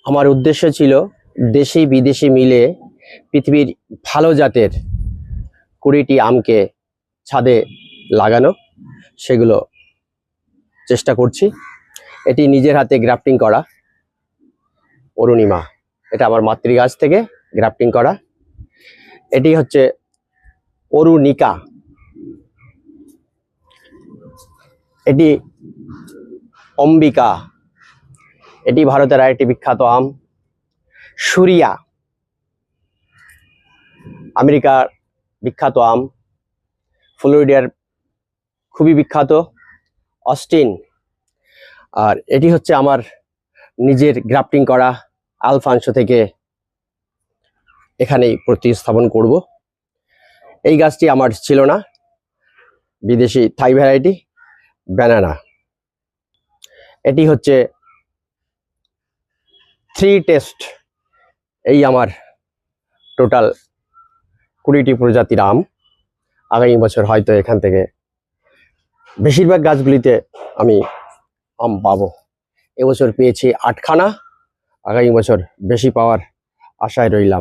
আমার উদ্দেশ্য ছিল দেশি বিদেশি মিলে পৃথিবীর ভালো জাতের 20টি আমকে ছাদে লাগানো, সেগুলো চেষ্টা করছি। এটি নিজের হাতে গ্রাফটিং করা অরুণিমা, এটা আমার মাতৃগাছ থেকে গ্রাফটিং করা। এটি হচ্ছে অরুণিকা, এটি অম্বিকা, এটি ভারতের আরেকটি বিখ্যাত আম। সুরিয়া আমেরিকার বিখ্যাত আম, ফ্লোরিডার খুবই বিখ্যাত অস্টিন। আর এটি হচ্ছে আমার নিজের গ্রাফটিং করা আলফাংশো থেকে এখানেই প্রতিস্থাপন করব। এই গাছটি আমার ছিল না, বিদেশি থাই ভ্যারাইটি ব্যানানা। এটি হচ্ছে 3 টেস্ট। এই আমার টোটাল 20টি প্রজাতির আম। আগামী বছর হয়তো এখান থেকে বেশিরভাগ গাছগুলিতে আমি আম পাবো। এবছর পেয়েছি 8খানা, আগামী বছর বেশি পাওয়ার আশায় রইলাম।